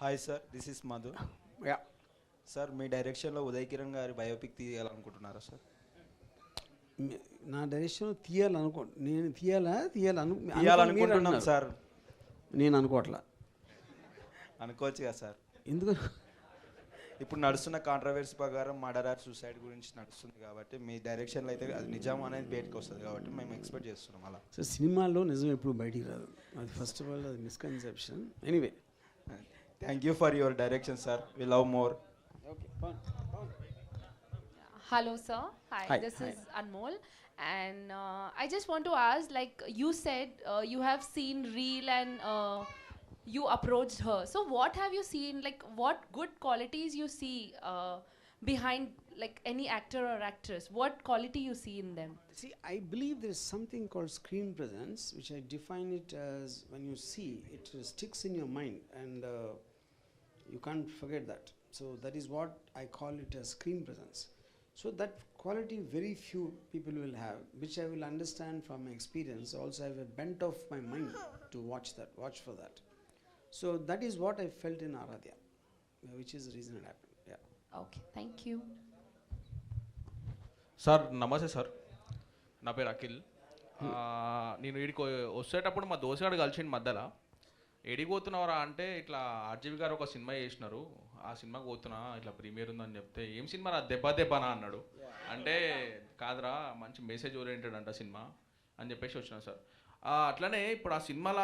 Hi sir, this is Madhu. Yeah sir, మీ డైరెక్షన్లో ఉదయ్ కిరణ్ గారి బయోపిక్ తీయాలనుకుంటున్నారా సార్? నా డైరెక్షన్ తీయాలనుకో నేను తీయాలనుకుంటున్నాం సార్. నేను అనుకోవట్లా. అనుకోవచ్చు కదా సార్. ఎందుకు? ఇప్పుడు నడుస్తున్న కాంట్రవర్సీ ప్రకారం మర్డర్ ఆర్ సూసైడ్ గురించి నడుస్తుంది కాబట్టి మీ డైరెక్షన్లో అయితే అది నిజం అనేది బయటకు వస్తుంది కాబట్టి మేము ఎక్స్పెక్ట్ చేస్తున్నాం అలా. సో సినిమాల్లో నిజం ఎప్పుడు బయటికి రాదు. అది ఫస్ట్ ఆఫ్ ఆల్ అది misconception. Anyway, thank you for your direction sir. We love more. Hello, sir. Hi, Hi, this hi. is Anmol. And I just want to ask, like you said, you have seen Reel and you approached her. So what have you seen, like what good qualities you see behind like any actor or actress? What quality you see in them? see, I believe there is something called screen presence, which I define it as when you see it sticks in your mind and you can't forget that. So that is what I call it as screen presence. So that quality very few people will have, which I will understand from my experience. Also, I have a bent of my mind to watch for that. So that is what I felt in Aradhya, which is the reason it happened. Yeah. Okay, thank you. Sir నమస్తే sir, నా పేరు అఖిల్. నేను వీడికి వచ్చేటప్పుడు మా దోసగాడు కలిసిండు మధ్యలో. ఎడికి పోతున్నావరా అంటే ఇట్లా ఆర్జీవి గారు ఒక సినిమా చేసినారు, ఆ సినిమాకి పోతున్నా, ఇట్లా ప్రీమియర్ ఉందని చెప్తే ఏం సినిమా రా దెబ్బనా అన్నాడు. అంటే కాదురా మంచి మెసేజ్ ఓరియంటెడ్ అంట సినిమా అని చెప్పేసి వచ్చినా సార్. అట్లనే ఇప్పుడు ఆ సినిమాలో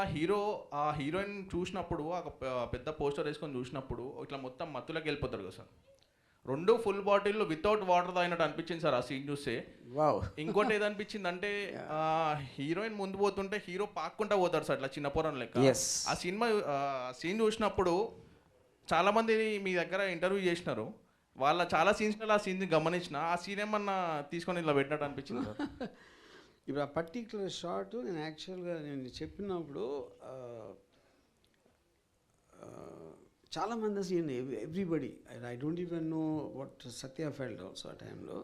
ఆ హీరోయిన్ చూసినప్పుడు పెద్ద పోస్టర్ వేసుకొని చూసినప్పుడు ఇట్లా మొత్తం మత్తులోకి వెళ్ళిపోతాడు కదా సార్. రెండు ఫుల్ బాటిల్లో వితౌట్ వాటర్ తాగినట్టు అనిపించింది సార్ ఆ సీన్ చూస్తే. Wow. ఇంకోటి ఏదనిపించింది అంటే హీరోయిన్ ముందు పోతుంటే హీరో పాక్కుంటా పోతాడు సార్ ఇట్లా చిన్న పొరం లెక్క. Yes. ఆ సినిమా సీన్ చూసినప్పుడు చాలా మంది మీ దగ్గర ఇంటర్వ్యూ చేసినారు, వాళ్ళ చాలా సీన్స్లో ఆ సీన్ గమనించిన, ఆ సీన్ ఏమన్నా తీసుకొని ఇలా పెట్టినట్టు అనిపించింది సార్. ఇప్పుడు ఆ పర్టిక్యులర్ షార్ట్ నేను యాక్చువల్గా నేను చెప్పినప్పుడు చాలామంది అసలు everybody I don't even know what Satya felt also ఆ టైంలో.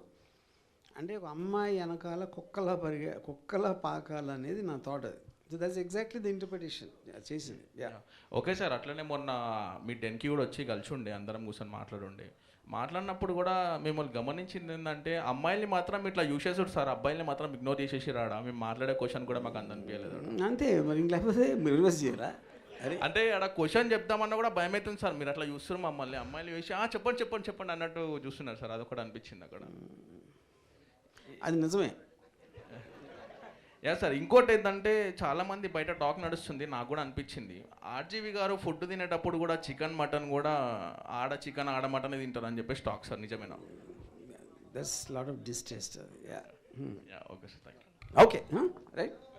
అంటే ఒక అమ్మాయి వెనకాల కుక్కలా పాకాలనేది నా థాట్. అది so that's exactly the interpretation చేసింది. ఓకే సార్, అట్లనే మొన్న మీ 10కి కూడా వచ్చి కలిసి ఉండే, అందరం కూర్చొని మాట్లాడినప్పుడు కూడా మిమ్మల్ని గమనించింది ఏంటంటే అమ్మాయిల్ని మాత్రం ఇట్లా యూస్ చేసాడు సార్, అబ్బాయిల్ని మాత్రం ఇగ్నోర్ చేసేసి రాడా. మేము మాట్లాడే క్వశ్చన్ కూడా మాకు అంత అనిపించలేదు. అంతే మరి, లేకపోతే రివర్స్ చేయరా? అరే అంటే అక్కడ క్వశ్చన్ చెప్తామన్నా కూడా భయం అవుతుంది సార్, మీరు అట్లా చూస్తున్నారు మమ్మల్ని, అమ్మాయిలు వేసి చెప్పండి అన్నట్టు చూస్తున్నారు సార్. అదొకటి అనిపించింది అక్కడ. అది నిజమే. యా సార్, ఇంకోటి ఏంటంటే చాలామంది బయట టాక్ నడుస్తుంది, నాకు కూడా అనిపించింది ఆర్జీవి గారు ఫుడ్ తినేటప్పుడు కూడా చికెన్ మటన్ కూడా ఆడ చికెన్ ఆడ మటన్ తింటారు అని చెప్పేసి టాక్ సార్, నిజమేనా? That's lot of distaste. Yeah okay sir, thank you. Okay right.